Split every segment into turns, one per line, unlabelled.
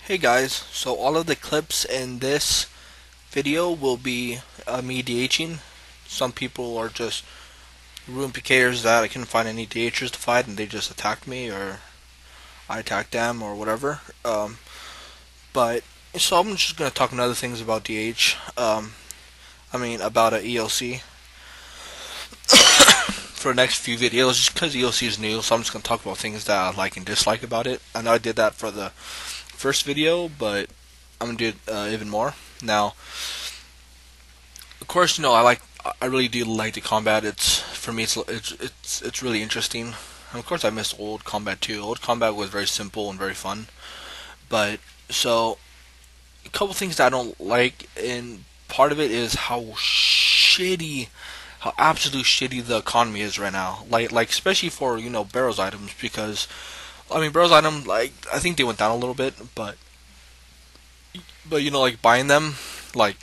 Hey guys, so all of the clips in this video will be me DHing. Some people are just rune PKers that I couldn't find any DHers to fight and they just attacked me or I attacked them or whatever. But so I'm just gonna talk other things about DH. About a ELC for the next few videos just because ELC is new, so I'm just gonna talk about things that I like and dislike about it. I know I did that for the first video, but I'm gonna do it even more now. Of course, I really do like the combat. It's for me, it's really interesting. And of course, I miss old combat too. Old combat was very simple and very fun. But so a couple things that I don't like, and part of it is how absolute shitty the economy is right now. Like especially for barrels items, because barrels item, like, I think they went down a little bit, but like buying them, like,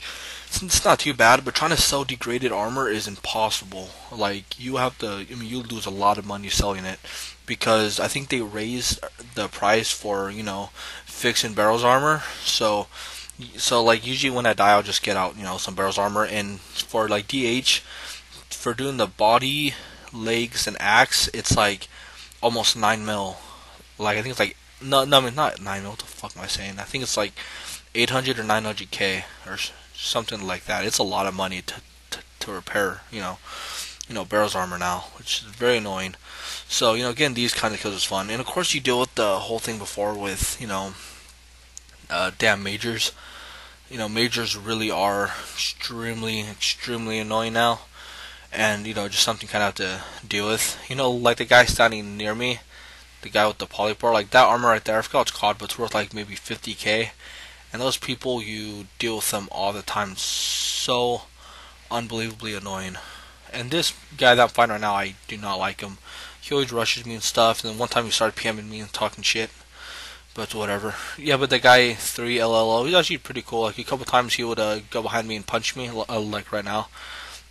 it's not too bad. But trying to sell degraded armor is impossible. Like, you have to, you lose a lot of money selling it, because I think they raised the price for fixing barrels armor. So like usually when I die, I'll just get out some barrels armor, and for like DH, for doing the body, legs, and axe, it's like almost 9 mil. Like, I think it's like, no, I mean, not 9 mil. What the fuck am I saying? I think it's like 800 or 900k or something like that. It's a lot of money to repair barrels armor now, which is very annoying. So again, these kind of kills is fun, and of course you deal with the whole thing before with damn majors. Majors really are extremely annoying now, and just something kind of have to deal with. Like the guy standing near me, the guy with the polypore, like that armor right there, I forgot what it's called, but it's worth like maybe 50k. And those people, you deal with them all the time. So unbelievably annoying. And this guy that I'm fighting right now, I do not like him. He always rushes me and stuff. And then one time he started PMing me and talking shit. But whatever. Yeah, but the guy 3LLO, he's actually pretty cool. Like, a couple times he would go behind me and punch me, like right now,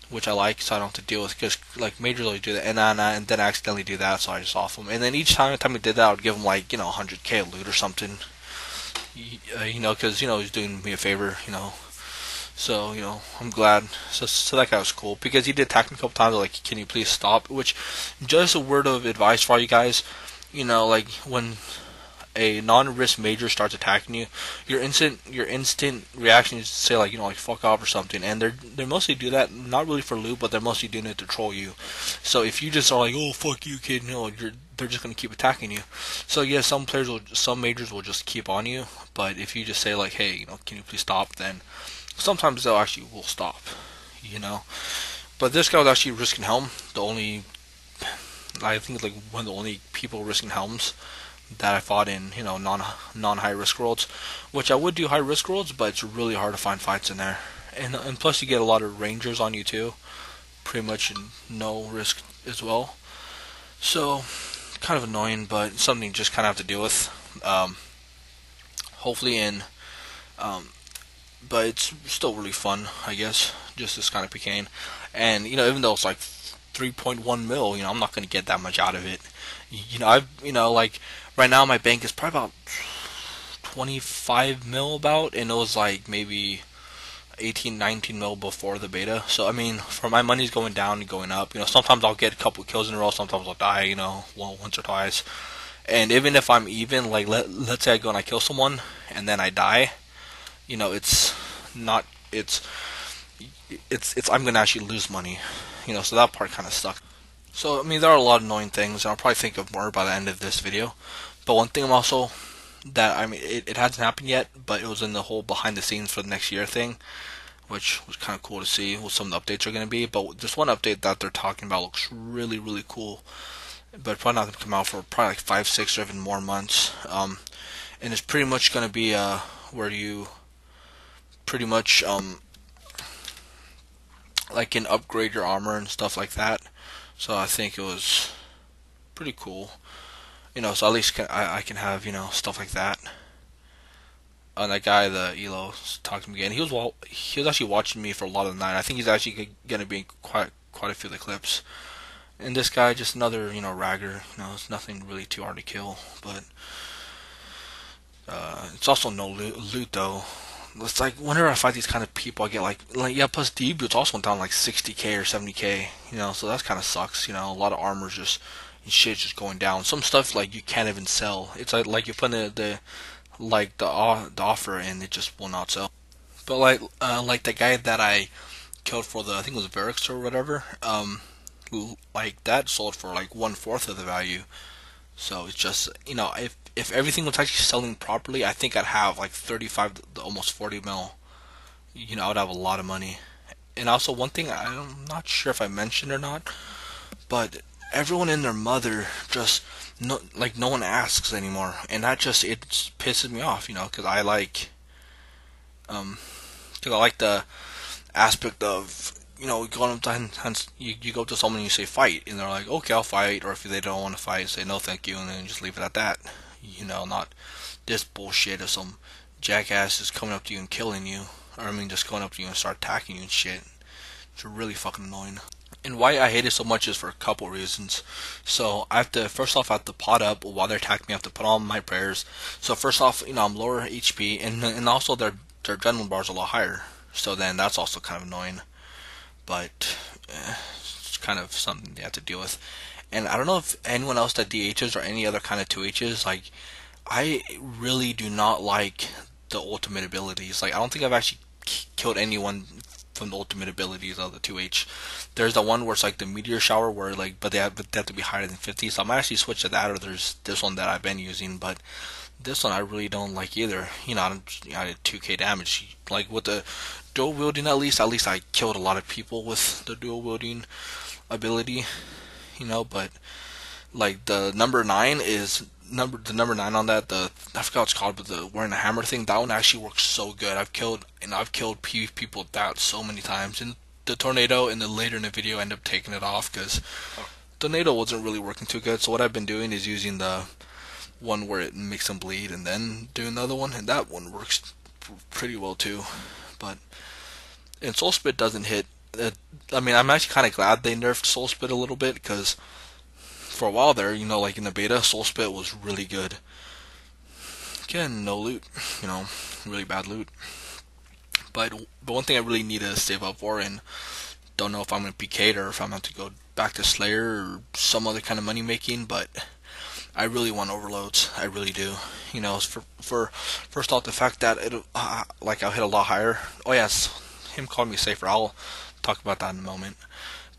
which I like, so I don't have to deal with, because like majors always do that, and then I accidentally do that, so I just off him. And then each time he did that, I would give him like 100k loot or something, because he's doing me a favor, So I'm glad. So that guy was cool, because he did attack me a couple times. Like, can you please stop? Which, just a word of advice for all you guys, like when a non-risk major starts attacking you, your instant reaction is to say like like fuck off or something. And they mostly do that not really for loot, but they're mostly doing it to troll you. So if you just are like, oh fuck you kid, they're just gonna keep attacking you. So yeah, some majors will just keep on you, but if you just say like, hey, can you please stop, then sometimes they'll actually will stop. But this guy was actually risking helm. I think like one of the only people risking helms that I fought in non high risk worlds, which I would do high risk worlds, but it's really hard to find fights in there, and plus you get a lot of rangers on you too, pretty much no risk as well. So kind of annoying, but something you just kind of have to deal with. Hopefully but it's still really fun, I guess. Just this kind of pking, and even though it's like 3.1 mil, I'm not going to get that much out of it. I've like right now my bank is probably about 25 mil about, and it was like maybe 18, 19 mil before the beta. So for my money's going down and going up. Sometimes I'll get a couple kills in a row, sometimes I'll die, once or twice. And even if I'm even, like, let's say I go and I kill someone and then I die, it's not, it's I'm gonna actually lose money. So that part kind of sucks. So there are a lot of annoying things, and I'll probably think of more by the end of this video. But one thing I'm also that it hasn't happened yet, but it was in the whole behind the scenes for the next year thing, which was kind of cool to see what some of the updates are going to be. But this one update that they're talking about looks really cool, but probably not going to come out for probably like 5, 6, or even more months. And it's pretty much going to be where you pretty much like can upgrade your armor and stuff like that. So I think it was pretty cool. So at least I can have stuff like that. And that guy, the Elo, talked to me again. He was actually watching me for a lot of the night. I think he's actually gonna be in quite a few of the clips. And this guy, just another ragger. It's nothing really too hard to kill, but it's also no loot though. It's like whenever I fight these kind of people, I get like yeah. Plus the boots also went down like 60k or 70k. So that kind of sucks. A lot of armor's just shit just going down. Some stuff like you can't even sell. It's like you put the offer and it just will not sell. But like the guy that I killed for the I think it was Varix or whatever. Like that sold for like 1/4 of the value. So it's just if everything was actually selling properly, I think I'd have like 35 to almost 40 mil. I would have a lot of money. And also one thing I'm not sure if I mentioned or not, but everyone and their mother just no one asks anymore, and that just it pisses me off, because I like the aspect of going up to you go to someone and you say fight, and they're like, okay, I'll fight, or if they don't want to fight, say no, thank you, and then just leave it at that. Not this bullshit of some jackass is coming up to you and killing you, or I mean, just going up to you and start attacking you and shit. It's really fucking annoying. And why I hate it so much is for a couple reasons. So first off, I have to pot up while they're attacking me. I have to put on my prayers. So first off, I'm lower HP, and also their adrenaline bars are a lot higher. So then that's also kind of annoying. But it's kind of something they have to deal with. And I don't know if anyone else that DHs or any other kind of 2Hs, like, I really do not like the ultimate abilities. Like, I don't think I've actually killed anyone from the ultimate abilities of the 2H. There's the one where it's like the meteor shower where but they have to be higher than 50. So I might actually switch to that, or there's this one that I've been using, but this one I really don't like either. I did 2k damage. Like with the dual wielding, at least I killed a lot of people with the dual wielding ability. But like the number 9 is the number 9 on that, I forgot what it's called, but the wearing the hammer thing, that one actually works so good. I've killed people with that so many times, and the tornado, and then later in the video I end up taking it off because tornado wasn't really working too good. So what I've been doing is using the one where it makes them bleed and then doing the other one, and that one works pretty well too. But and Soul Spit doesn't hit. I'm actually kind of glad they nerfed Soul Spit a little bit, because for a while there, like in the beta, Soul Spit was really good. Again, no loot, really bad loot. But one thing I really need to save up for, and don't know if I'm going to PK it or if I'm going to go back to Slayer or some other kind of money making, but I really want overloads. I really do. For first off, the fact that I'll hit a lot higher. Oh yes, him calling me safer. I'll talk about that in a moment.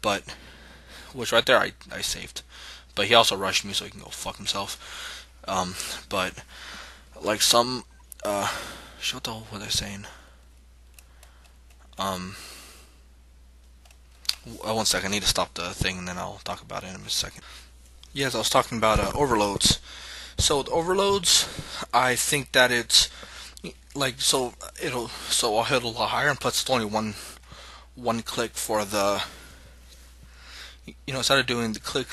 But which right there I saved. But he also rushed me, so he can go fuck himself. But like some what the hell was I saying? One second, I need to stop the thing and then I'll talk about it in a second. Yes, I was talking about overloads. So with overloads, I think that it's like I'll hit a lot higher, and plus it's only one click for the instead of doing the click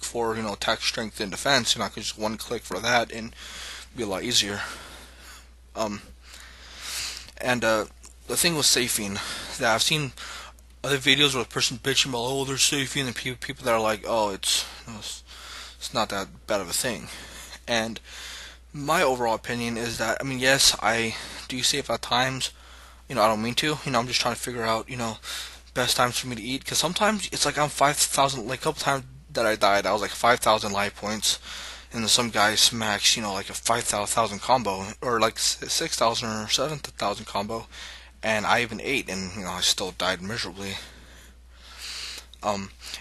for attack, strength, and defense, I could just one click for that and be a lot easier. And the thing with safing, that I've seen other videos where a person bitching about, they're safing, and people that are like, it's not that bad of a thing. And my overall opinion is that, yes, I do safe at times. I don't mean to. I'm just trying to figure out, best times for me to eat. Because sometimes it's like I'm 5,000. Like a couple times that I died, I was like 5,000 life points, and then some guy smacks, like a 5,000 combo, or like 6,000 or 7,000 combo, and I even ate, and I still died miserably.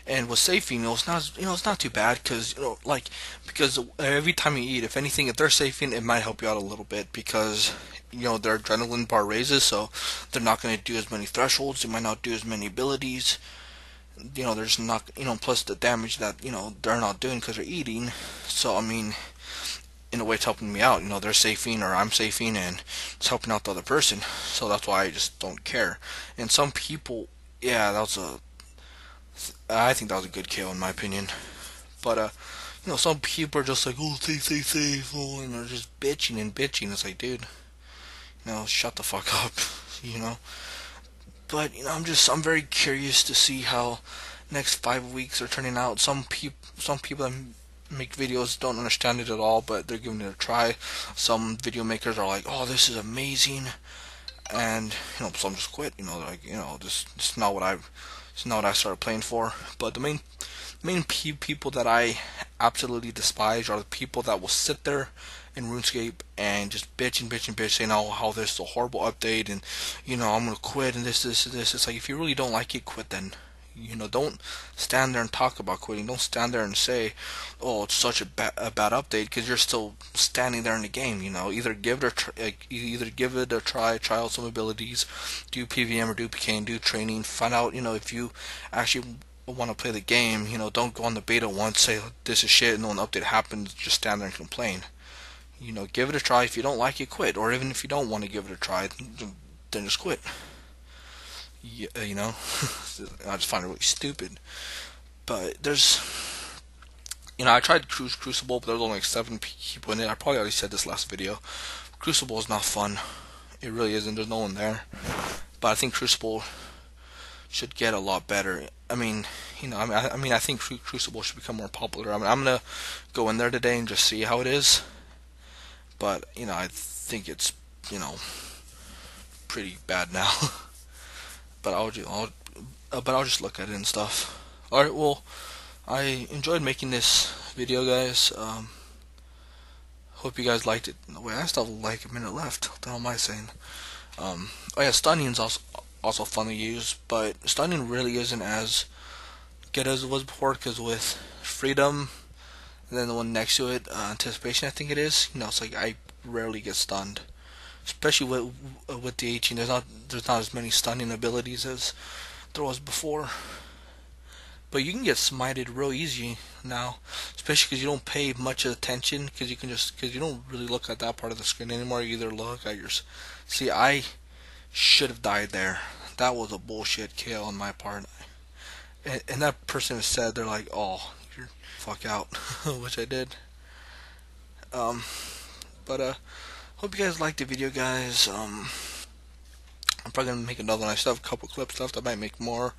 And with safing, it's not too bad, because because every time you eat, if anything, if they're safing, it might help you out a little bit, because their adrenaline bar raises, so they're not going to do as many thresholds, they might not do as many abilities. There's not, plus the damage that they're not doing because they're eating. So in a way, it's helping me out. They're safing, or I'm safing, and it's helping out the other person. So that's why I just don't care. And some people, yeah, I think that was a good kill in my opinion. But some people are just like, safe, and they're just bitching and bitching. It's like, dude, shut the fuck up, But I'm very curious to see how next 5 weeks are turning out. Some people make videos don't understand it at all, but they're giving it a try. Some video makers are like, "Oh, this is amazing," and some just quit. They're like, this is not what I started playing for. But the main people that I absolutely despise are the people that will sit there in RuneScape and just bitch and bitch and bitch, saying how this is a horrible update, and I'm gonna quit, and this and this. It's like, if you really don't like it, quit then. Don't stand there and talk about quitting. Don't stand there and say, "Oh, it's such a bad update," because you're still standing there in the game. Either give it either give it a try out some abilities, do PVM or do pking, do training, find out if you actually want to play the game. Don't go on the beta once, say this is shit, and when the update happens, just stand there and complain. Give it a try. If you don't like it, quit. Or even if you don't want to give it a try, then just quit. Yeah, I just find it really stupid. But there's, I tried Crucible, but there was only like 7 people in it. I probably already said this last video. Crucible is not fun. It really isn't. There's no one there. But I think Crucible should get a lot better. I think Crucible should become more popular. I'm gonna go in there today and just see how it is. But I think it's pretty bad now. But I'll just look at it and stuff. Alright, well, I enjoyed making this video, guys. Hope you guys liked it. Wait, I still have like a minute left. What the hell am I saying? Oh yeah, stunning's also fun to use, but stunning really isn't as good as it was before, because with freedom, and then the one next to it, anticipation, I think it is. It's like I rarely get stunned. Especially with the 18, there's not as many stunning abilities as there was before. But you can get smited real easy now, especially because you don't pay much attention, because you don't really look at that part of the screen anymore. You either look at your. See, I should have died there. That was a bullshit kill on my part. And that person has said, they're like, "Oh, you're fuck out," which I did. But hope you guys liked the video, guys. I'm probably gonna make another one. I still have a couple clips left. I might make more.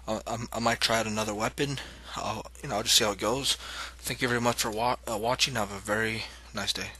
I might try out another weapon. I'll just see how it goes. Thank you very much for watching. Have a very nice day.